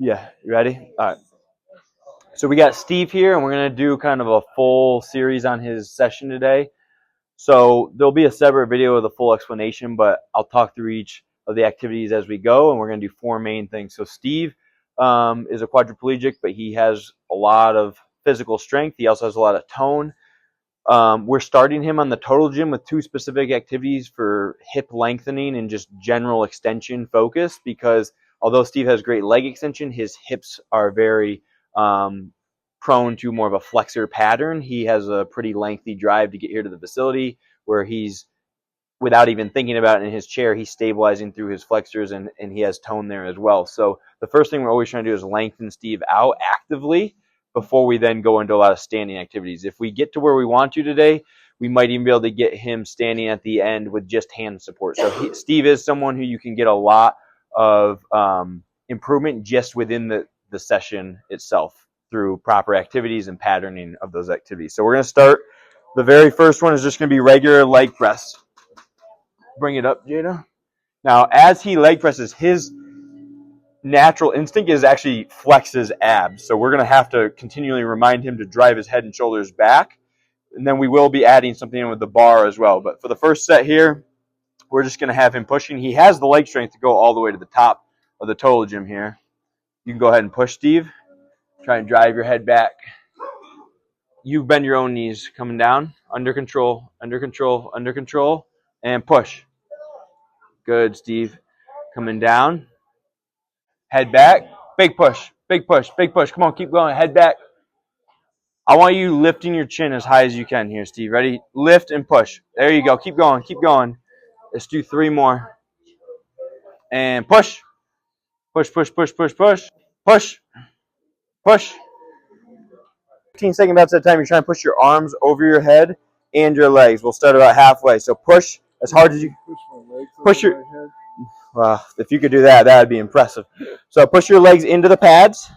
Yeah, you ready? All right. So we got Steve here, and we're going to do kind of a full series on his session today. So there'll be a separate video of the full explanation, but I'll talk through each of the activities as we go, and we're going to do four main things. So Steve is a quadriplegic, but he has a lot of physical strength. He also has a lot of tone. We're starting him on the total gym with two specific activities for hip lengthening and just general extension focus, because although Steve has great leg extension, his hips are very prone to more of a flexor pattern. He has a pretty lengthy drive to get here to the facility where he's, without even thinking about it in his chair, he's stabilizing through his flexors, and he has tone there as well. So the first thing we're always trying to do is lengthen Steve out actively before we then go into a lot of standing activities. If we get to where we want to today, we might even be able to get him standing at the end with just hand support. So Steve is someone who you can get a lot of improvement just within the session itself through proper activities and patterning of those activities. So we're going to start. The very first one is just going to be regular leg press. Bring it up, Jada. Now, as he leg presses, his natural instinct is actually flex his abs. So we're going to have to continually remind him to drive his head and shoulders back. And then we will be adding something in with the bar as well. But for the first set here, we're just going to have him pushing. He has the leg strength to go all the way to the top of the total gym here. You can go ahead and push, Steve. Try and drive your head back. You bend your own knees. Coming down. Under control, under control, under control. And push. Good, Steve. Coming down. Head back. Big push. Big push. Big push. Come on, keep going. Head back. I want you lifting your chin as high as you can here, Steve. Ready? Lift and push. There you go. Keep going. Keep going. Let's do 3 more. And push. Push, push, push, push, push. Push. Push. 15-second bouts at a time. You're trying to push your arms over your head and your legs. We'll start about halfway. So push as hard as you can. Push your head. Well, if you could do that, that would be impressive. So push your legs into the pads,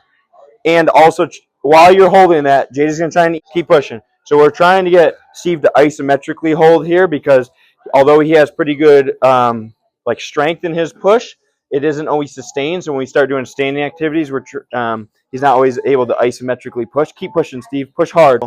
and also while you're holding that, Jada's going to try and keep pushing. So we're trying to get Steve to isometrically hold here, because although he has pretty good like strength in his push, it isn't always sustained. So when we start doing standing activities, he's not always able to isometrically push. Keep pushing, Steve. Push hard.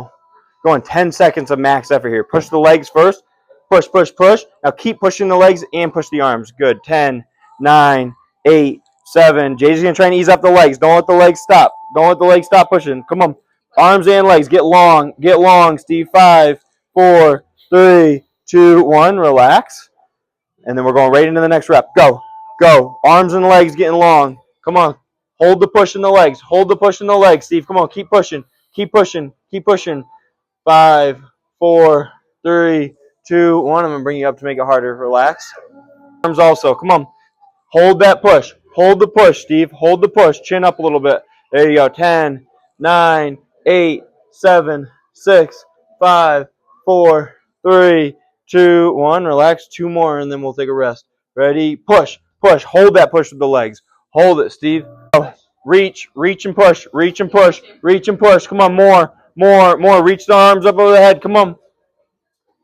Going 10 seconds of max effort here. Push the legs first. Push, push, push. Now keep pushing the legs and push the arms. Good. 10, 9, 8, 7. Jay's going to try and ease up the legs. Don't let the legs stop. Don't let the legs stop pushing. Come on. Arms and legs. Get long. Get long, Steve. 5, 4, 3, 2, 1. Relax. And then we're going right into the next rep. Go. Go. Arms and legs getting long. Come on. Hold the push in the legs. Hold the push in the legs, Steve. Come on. Keep pushing. Keep pushing. Keep pushing. 5, 4, 3, 2, 1. I'm going to bring you up to make it harder. Relax. Arms also. Come on. Hold that push. Hold the push, Steve. Hold the push. Chin up a little bit. There you go. 10, 9, 8, 7, 6, 5, 4, 3, 2, 1. Relax. 2 more, and then we'll take a rest. Ready? Push. Push. Hold that push with the legs. Hold it, Steve. Reach. Reach and push. Reach and push. Reach and push. Come on. More. More. More. Reach the arms up over the head. Come on.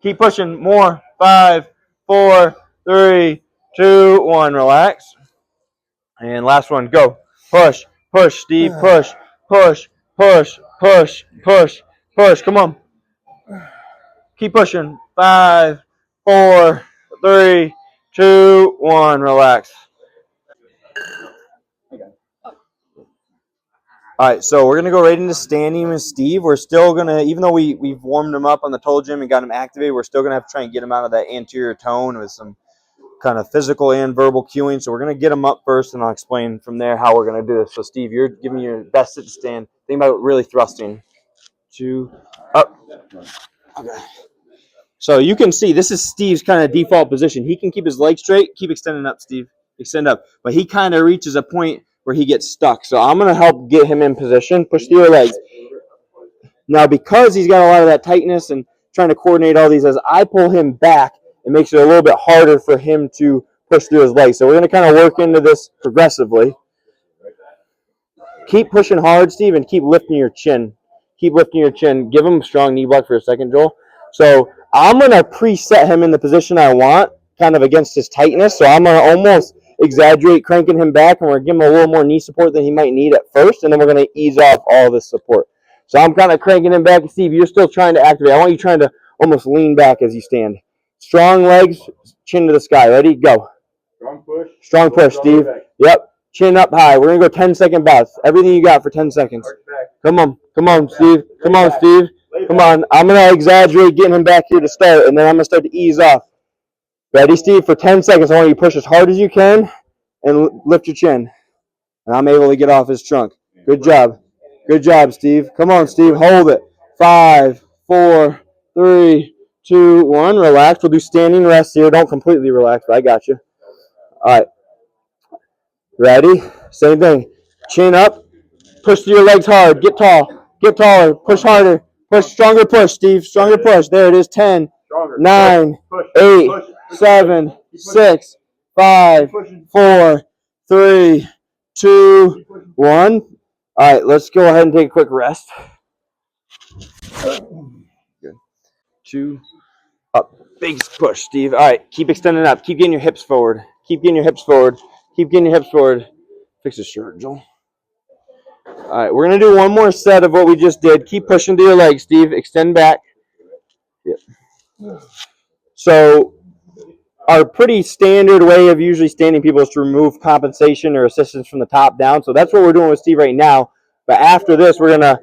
Keep pushing. More. 5, 4, 3, 2, 1. Relax. And last one. Go. Push. Push, Steve. Push. Push. Push. Push. Push. Push. Come on. Keep pushing. 5, 4, 3, 2, 1. Relax. All right, so we're going to go right into standing with Steve. We're still going to, even though we've warmed him up on the total gym and got him activated, we're still going to have to try and get him out of that anterior tone with some kind of physical and verbal cueing. So we're going to get him up first, and I'll explain from there how we're going to do this. So, Steve, you're giving your best sit to stand. Think about really thrusting. 2, up. Okay. So you can see this is Steve's kind of default position. He can keep his legs straight. Keep extending up, Steve. Extend up. But he kind of reaches a point where he gets stuck. So I'm going to help get him in position. Push through your legs. Now, because he's got a lot of that tightness and trying to coordinate all these, as I pull him back, it makes it a little bit harder for him to push through his legs. So we're going to kind of work into this progressively. Keep pushing hard, Steve, and keep lifting your chin. Keep lifting your chin. Give him a strong knee block for a second, Joel. So I'm going to preset him in the position I want, kind of against his tightness. So I'm going to almost exaggerate cranking him back, and we're giving him a little more knee support than he might need at first, and then we're going to ease off all this support. So I'm kind of cranking him back. Steve, you're still trying to activate. I want you trying to almost lean back as you stand. Strong legs, chin to the sky. Ready? Go. Strong push. Strong push, Steve. Yep. Chin up high. We're going to go 10-second bouts. Everything you got for 10 seconds. Come on. Come on, Steve. Come on, Steve. Come on. I'm going to exaggerate getting him back here to start, and then I'm going to start to ease off. Ready, Steve? For 10 seconds, I want you to push as hard as you can and lift your chin. And I'm able to get off his trunk. Good job. Good job, Steve. Come on, Steve. Hold it. 5, 4, 3, 2, 1. Relax. We'll do standing rest here. Don't completely relax, but I got you. All right. Ready? Same thing. Chin up. Push through your legs hard. Get tall. Get taller. Push harder. Push. Stronger push, Steve. Stronger push. There it is. 10, 9, 8, 7, 6, 5, 4, 3, 2, 1. All right, let's go ahead and take a quick rest. Good. 2, up. Big push, Steve. All right, keep extending up. Keep getting your hips forward. Keep getting your hips forward. Keep getting your hips forward. Fix the shirt, Joel. All right, we're going to do one more set of what we just did. Keep pushing to your legs, Steve. Extend back. Yep. So our pretty standard way of usually standing people is to remove compensation or assistance from the top down. So that's what we're doing with Steve right now. But after this, we're going to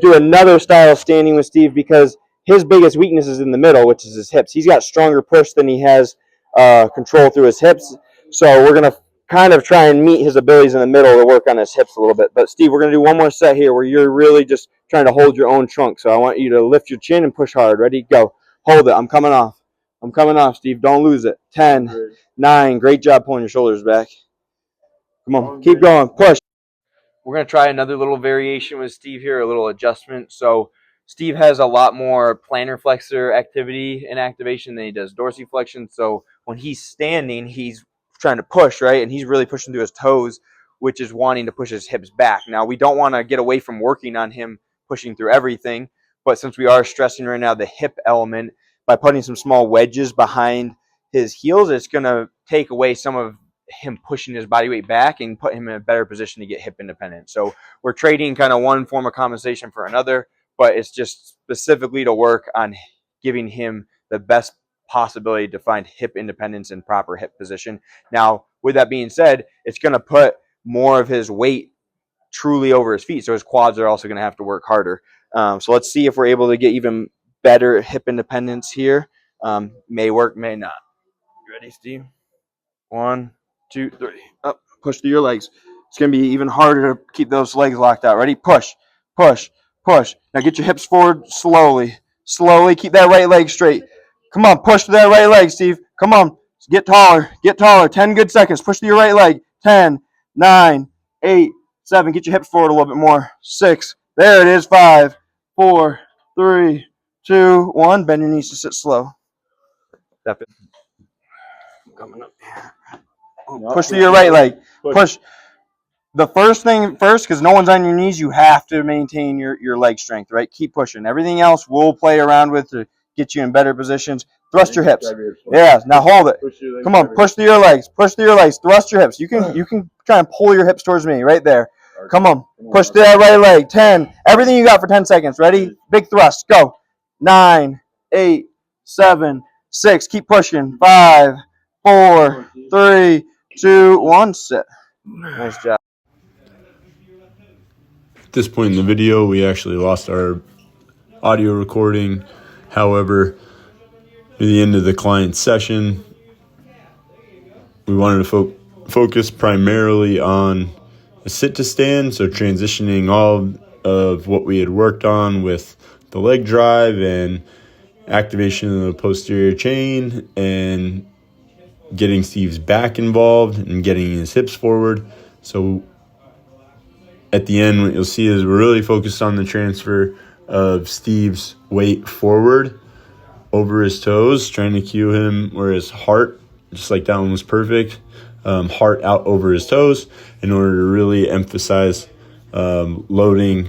do another style of standing with Steve because his biggest weakness is in the middle, which is his hips. He's got stronger push than he has control through his hips. So we're going to kind of try and meet his abilities in the middle to work on his hips a little bit. But Steve, we're going to do one more set here where you're really just trying to hold your own trunk. So I want you to lift your chin and push hard. Ready? Go. Hold it. I'm coming off. I'm coming off, Steve. Don't lose it. 10, 9. Great job pulling your shoulders back. Come on. Keep going. Push. We're going to try another little variation with Steve here, a little adjustment. So Steve has a lot more plantar flexor activity and activation than he does dorsiflexion. So when he's standing, he's trying to push, right? And he's really pushing through his toes, which is wanting to push his hips back. Now, we don't want to get away from working on him pushing through everything. But since we are stressing right now the hip element, by putting some small wedges behind his heels, it's going to take away some of him pushing his body weight back and put him in a better position to get hip independent. So we're trading kind of one form of compensation for another, but it's just specifically to work on giving him the best possibility to find hip independence and proper hip position. Now, with that being said, it's going to put more of his weight truly over his feet, so his quads are also going to have to work harder. So let's see if we're able to get even better hip independence here. May work, may not. You ready, Steve? 1, 2, 3. Up. Push through your legs. It's going to be even harder to keep those legs locked out. Ready? Push, push, push. Now get your hips forward slowly. Slowly. Keep that right leg straight. Come on. Push to that right leg, Steve. Come on. Get taller. Get taller. 10 good seconds. Push to your right leg. 10, 9, 8, 7. Get your hips forward a little bit more. 6. There it is. 5, 4, 3, 2, 1. Bend your knees to sit slow. Coming up here. Push to your right leg. Push. The first thing first, because no one's on your knees, you have to maintain your leg strength, right? Keep pushing. Everything else we'll play around with to get you in better positions. Thrust your hips. Yeah, now hold it. Come on, push through your legs. Push through your legs. Thrust your hips. You can try and pull your hips towards me right there. Come on. Push through that right leg. 10. Everything you got for 10 seconds. Ready? Big thrust. Go. 9, 8, 7, 6. Keep pushing. 5, 4, 3, 2, 1. Sit. Nice job. At this point in the video, we actually lost our audio recording. However, at the end of the client session, we wanted to focus primarily on a sit to stand, so transitioning all of what we had worked on with the leg drive and activation of the posterior chain and getting Steve's back involved and getting his hips forward. So at the end, what you'll see is we're really focused on the transfer of Steve's weight forward over his toes, trying to cue him where his heart, just like that one was perfect, heart out over his toes in order to really emphasize loading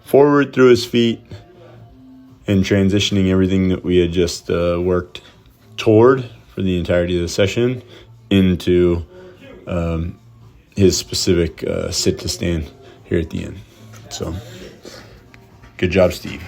forward through his feet and transitioning everything that we had just worked toward for the entirety of the session into his specific sit to stand here at the end. So, good job, Steve.